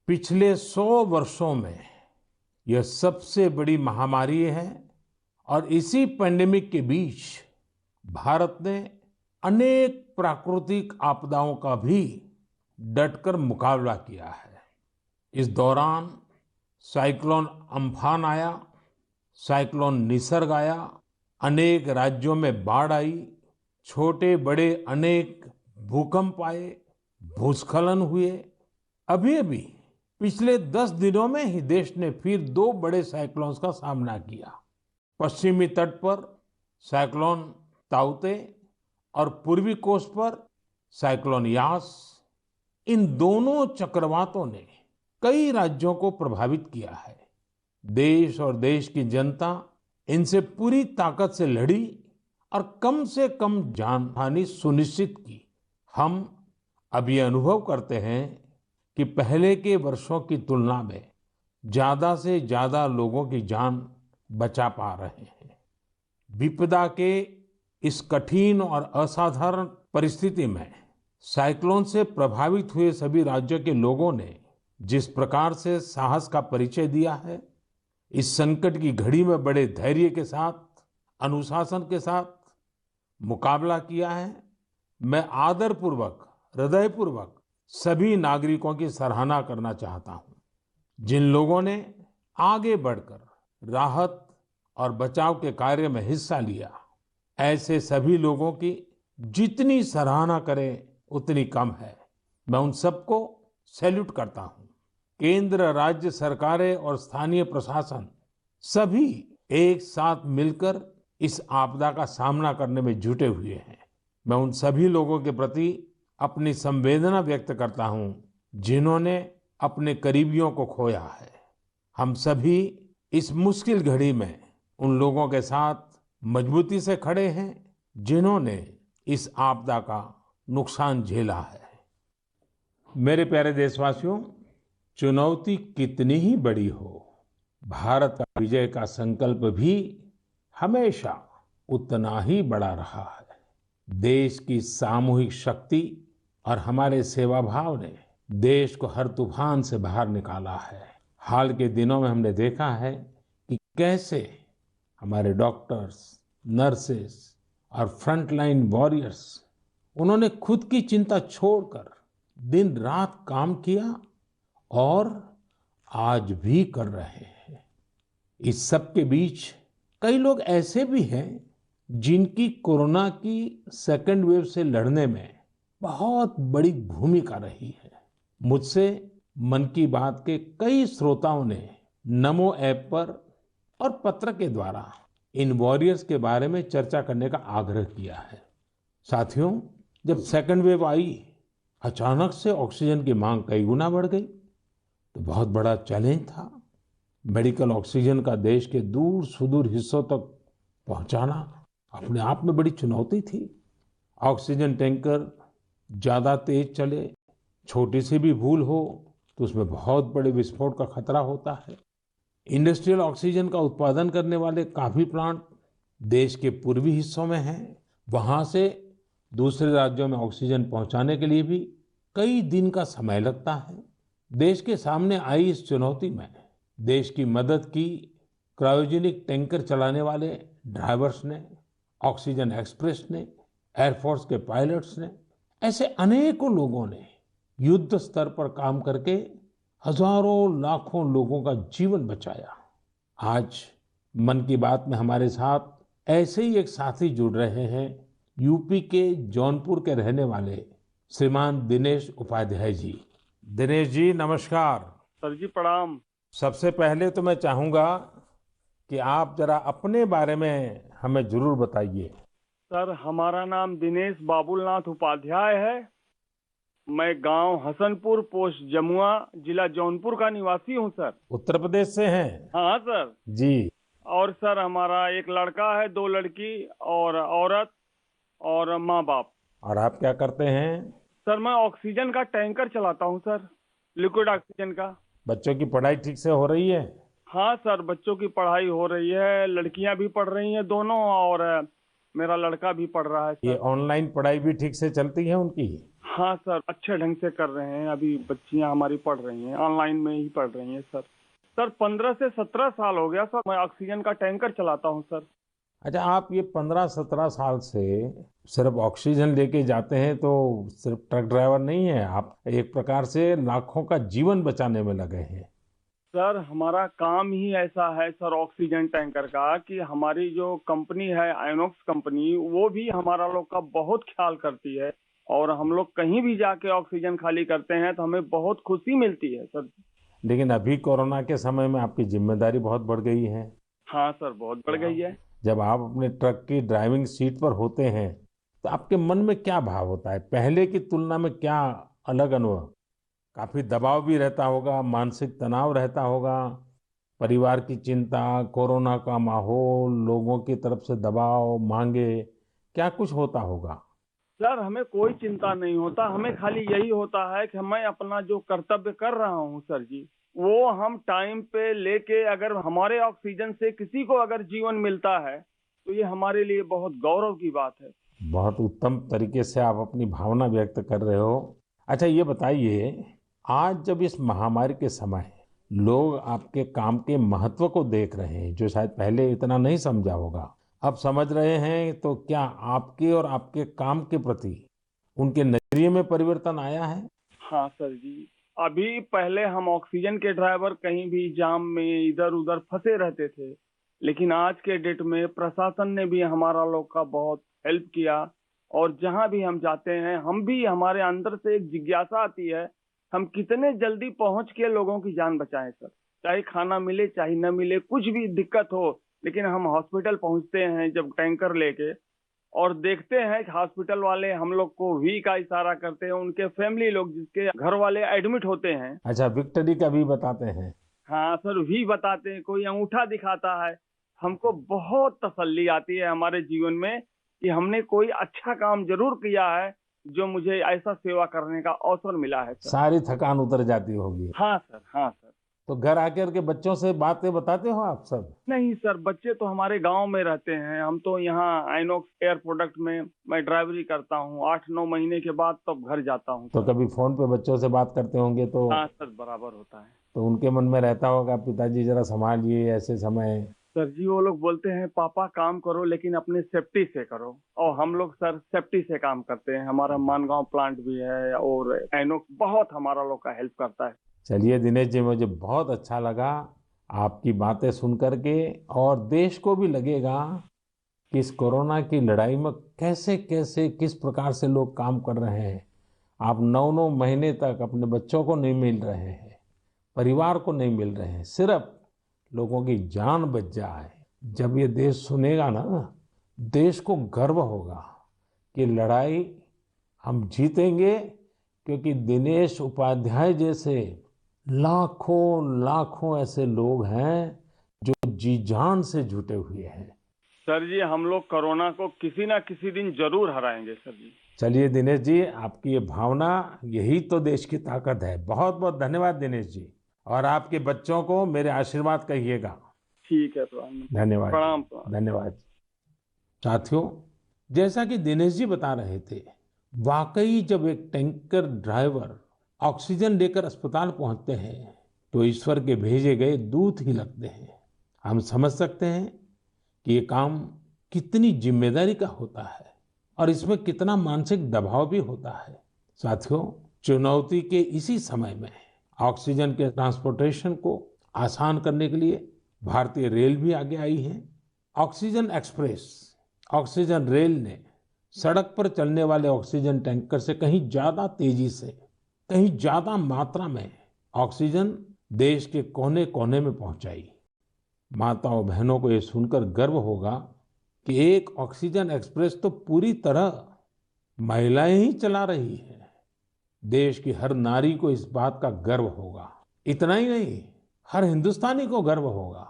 पिछले 100 वर्षों में यह सबसे बड़ी महामारी है और इसी पेंडेमिक के बीच भारत ने अनेक प्राकृतिक आपदाओं का भी डटकर मुकाबला किया है। इस दौरान साइक्लोन अम्फान आया, साइक्लोन निसर्ग आया, अनेक राज्यों में बाढ़ आई, छोटे बड़े अनेक भूकंप आए, भूस्खलन हुए। अभी अभी पिछले 10 दिनों में ही देश ने फिर 2 बड़े साइक्लोन्स का सामना किया। पश्चिमी तट पर साइक्लोन ताउते और पूर्वी कोस्ट पर साइक्लोन यास। इन दोनों चक्रवातों ने कई राज्यों को प्रभावित किया है। देश और देश की जनता इनसे पूरी ताकत से लड़ी और कम से कम जानहानि सुनिश्चित की। हम अब ये अनुभव करते हैं कि पहले के वर्षों की तुलना में ज्यादा से ज्यादा लोगों की जान बचा पा रहे हैं। विपदा के इस कठिन और असाधारण परिस्थिति में साइक्लोन से प्रभावित हुए सभी राज्यों के लोगों ने जिस प्रकार से साहस का परिचय दिया है, इस संकट की घड़ी में बड़े धैर्य के साथ, अनुशासन के साथ मुकाबला किया है, मैं आदरपूर्वक, हृदयपूर्वक सभी नागरिकों की सराहना करना चाहता हूं। जिन लोगों ने आगे बढ़कर राहत और बचाव के कार्य में हिस्सा लिया, ऐसे सभी लोगों की जितनी सराहना करें उतनी कम है। मैं उन सबको सैल्यूट करता हूं। केंद्र, राज्य सरकारें और स्थानीय प्रशासन सभी एक साथ मिलकर इस आपदा का सामना करने में जुटे हुए हैं। मैं उन सभी लोगों के प्रति अपनी संवेदना व्यक्त करता हूं जिन्होंने अपने करीबियों को खोया है। हम सभी इस मुश्किल घड़ी में उन लोगों के साथ मजबूती से खड़े हैं जिन्होंने इस आपदा का नुकसान झेला है। मेरे प्यारे देशवासियों, चुनौती कितनी ही बड़ी हो, भारत का विजय का संकल्प भी हमेशा उतना ही बड़ा रहा है। देश की सामूहिक शक्ति और हमारे सेवा भाव ने देश को हर तूफान से बाहर निकाला है। हाल के दिनों में हमने देखा है कि कैसे हमारे डॉक्टर्स, नर्सेस और फ्रंटलाइन वॉरियर्स, उन्होंने खुद की चिंता छोड़कर दिन रात काम किया और आज भी कर रहे हैं। इस सब के बीच कई लोग ऐसे भी हैं जिनकी कोरोना की सेकेंड वेव से लड़ने में बहुत बड़ी भूमिका रही है। मुझसे मन की बात के कई श्रोताओं ने नमो ऐप पर और पत्र के द्वारा इन वॉरियर्स के बारे में चर्चा करने का आग्रह किया है। साथियों, जब सेकेंड वेव आई, अचानक से ऑक्सीजन की मांग कई गुना बढ़ गई, तो बहुत बड़ा चैलेंज था। मेडिकल ऑक्सीजन का देश के दूर सुदूर हिस्सों तक पहुंचाना अपने आप में बड़ी चुनौती थी। ऑक्सीजन टैंकर ज्यादा तेज चले, छोटी सी भी भूल हो तो उसमें बहुत बड़े विस्फोट का खतरा होता है। इंडस्ट्रियल ऑक्सीजन का उत्पादन करने वाले काफी प्लांट देश के पूर्वी हिस्सों में हैं। वहां से दूसरे राज्यों में ऑक्सीजन पहुंचाने के लिए भी कई दिन का समय लगता है। देश के सामने आई इस चुनौती में देश की मदद की क्रायोजेनिक टैंकर चलाने वाले ड्राइवर्स ने, ऑक्सीजन एक्सप्रेस ने, एयरफोर्स के पायलट्स ने, ऐसे अनेकों लोगों ने युद्ध स्तर पर काम करके हजारों लाखों लोगों का जीवन बचाया। आज मन की बात में हमारे साथ ऐसे ही एक साथी जुड़ रहे हैं, यूपी के जौनपुर के रहने वाले श्रीमान दिनेश उपाध्याय जी। दिनेश जी, नमस्कार। सर जी प्रणाम। सबसे पहले तो मैं चाहूंगा कि आप जरा अपने बारे में हमें जरूर बताइए। सर, हमारा नाम दिनेश बाबुलनाथ उपाध्याय है। मैं गांव हसनपुर, पोस्ट जमुआ, जिला जौनपुर का निवासी हूं सर। उत्तर प्रदेश से हैं? हाँ सर जी। और सर, हमारा एक लड़का है, 2 लड़की और औरत और माँ बाप। और आप क्या करते हैं? सर, मैं ऑक्सीजन का टैंकर चलाता हूं सर, लिक्विड ऑक्सीजन का। बच्चों की पढ़ाई ठीक से हो रही है? हाँ सर, बच्चों की पढ़ाई हो रही है। लड़कियां भी पढ़ रही हैं दोनों, और मेरा लड़का भी पढ़ रहा है ये सर। ऑनलाइन पढ़ाई भी ठीक से चलती है उनकी? हाँ सर, अच्छे ढंग से कर रहे हैं। अभी बच्चियां हमारी पढ़ रही हैं, ऑनलाइन में ही पढ़ रही हैं सर। सर 15 से 17 साल हो गया सर, मैं ऑक्सीजन का टैंकर चलाता हूँ सर। अच्छा, आप ये 15-17 साल से सिर्फ ऑक्सीजन लेके जाते हैं, तो सिर्फ ट्रक ड्राइवर नहीं है आप, एक प्रकार से लाखों का जीवन बचाने में लगे हैं। सर हमारा काम ही ऐसा है सर, ऑक्सीजन टैंकर का, कि हमारी जो कंपनी है आइनॉक्स कंपनी, वो भी हमारा लोग का बहुत ख्याल करती है। और हम लोग कहीं भी जाके ऑक्सीजन खाली करते हैं तो हमें बहुत खुशी मिलती है सर। लेकिन अभी कोरोना के समय में आपकी जिम्मेदारी बहुत बढ़ गई है। हाँ सर, बहुत बढ़ गई है। जब आप अपने ट्रक की ड्राइविंग सीट पर होते हैं, तो आपके मन में क्या भाव होता है? पहले की तुलना में क्या अलग अनुभव? काफी दबाव भी रहता होगा, मानसिक तनाव रहता होगा, परिवार की चिंता, कोरोना का माहौल, लोगों की तरफ से दबाव, मांगे, क्या कुछ होता होगा? सर हमें कोई चिंता नहीं होता, हमें खाली यही होता है कि मैं अपना जो कर्तव्य कर रहा हूँ सर जी, वो हम टाइम पे लेके, अगर हमारे ऑक्सीजन से किसी को अगर जीवन मिलता है तो ये हमारे लिए बहुत गौरव की बात है। बहुत उत्तम तरीके से आप अपनी भावना व्यक्त कर रहे हो। अच्छा, ये बताइए, आज जब इस महामारी के समय लोग आपके काम के महत्व को देख रहे हैं, जो शायद पहले इतना नहीं समझा होगा, अब समझ रहे हैं, तो क्या आपके और आपके काम के प्रति उनके नजरिए में परिवर्तन आया है? हाँ सर जी, अभी पहले हम ऑक्सीजन के ड्राइवर कहीं भी जाम में इधर उधर फंसे रहते थे, लेकिन आज के डेट में प्रशासन ने भी हमारा लोग का बहुत हेल्प किया। और जहां भी हम जाते हैं, हम भी, हमारे अंदर से एक जिज्ञासा आती है, हम कितने जल्दी पहुंच के लोगों की जान बचाएं सर। चाहे खाना मिले चाहे न मिले, कुछ भी दिक्कत हो, लेकिन हम हॉस्पिटल पहुंचते हैं जब टैंकर लेके, और देखते हैं कि हॉस्पिटल वाले हम लोग को वी का इशारा करते हैं, उनके फैमिली लोग जिसके घर वाले एडमिट होते हैं। अच्छा, विक्ट्री का भी बताते हैं? हाँ सर, वी बताते हैं, कोई अंगूठा दिखाता है। हमको बहुत तसल्ली आती है हमारे जीवन में कि हमने कोई अच्छा काम जरूर किया है, जो मुझे ऐसा सेवा करने का अवसर मिला है सर। सारी थकान उतर जाती होगी। हाँ सर, हाँ सर। तो घर आकर के बच्चों से बातें बताते हो आप सब? नहीं सर, बच्चे तो हमारे गांव में रहते हैं, हम तो यहाँ आइनॉक्स एयर प्रोडक्ट में मैं ड्राइवरी करता हूँ। 8-9 महीने के बाद तब घर जाता हूँ तो सर। कभी फोन पे बच्चों से बात करते होंगे, तो हाँ सर, बराबर होता है। तो उनके मन में रहता होगा, पिताजी जरा संभालिए ऐसे समय। सर जी, वो लोग बोलते हैं पापा काम करो लेकिन अपने सेफ्टी से करो, और हम लोग सर सेफ्टी से काम करते हैं। हमारा मानगांव प्लांट भी है और आइनॉक्स बहुत हमारा लोग का हेल्प करता है। चलिए दिनेश जी, मुझे बहुत अच्छा लगा आपकी बातें सुन करके, और देश को भी लगेगा कि इस कोरोना की लड़ाई में कैसे कैसे किस प्रकार से लोग काम कर रहे हैं। आप 9-9 महीने तक अपने बच्चों को नहीं मिल रहे हैं, परिवार को नहीं मिल रहे हैं, सिर्फ लोगों की जान बच जाए। जब ये देश सुनेगा ना, देश को गर्व होगा कि लड़ाई हम जीतेंगे, क्योंकि दिनेश उपाध्याय जैसे लाखों लाखों ऐसे लोग हैं जो जी जान से जुटे हुए हैं। सर जी, हम लोग कोरोना को किसी ना किसी दिन जरूर हराएंगे सर जी। चलिए दिनेश जी, आपकी ये भावना, यही तो देश की ताकत है। बहुत बहुत धन्यवाद दिनेश जी, और आपके बच्चों को मेरे आशीर्वाद कहिएगा। ठीक है, प्रणाम। धन्यवाद। प्रणाम प्रणाम। धन्यवाद। साथियों, जैसा कि दिनेश जी बता रहे थे, वाकई जब एक टैंकर ड्राइवर ऑक्सीजन लेकर अस्पताल पहुंचते हैं, तो ईश्वर के भेजे गए दूत ही लगते हैं। हम समझ सकते हैं कि ये काम कितनी जिम्मेदारी का होता है, और इसमें कितना मानसिक दबाव भी होता है। साथियों, चुनौती के इसी समय में ऑक्सीजन के ट्रांसपोर्टेशन को आसान करने के लिए भारतीय रेल भी आगे आई है। ऑक्सीजन एक्सप्रेस, ऑक्सीजन रेल ने सड़क पर चलने वाले ऑक्सीजन टैंकर से कहीं ज्यादा तेजी से, कहीं ज्यादा मात्रा में ऑक्सीजन देश के कोने कोने में पहुंचाई। माताओं बहनों को ये सुनकर गर्व होगा कि एक ऑक्सीजन एक्सप्रेस तो पूरी तरह महिलाएं ही चला रही है। देश की हर नारी को इस बात का गर्व होगा। इतना ही नहीं, हर हिंदुस्तानी को गर्व होगा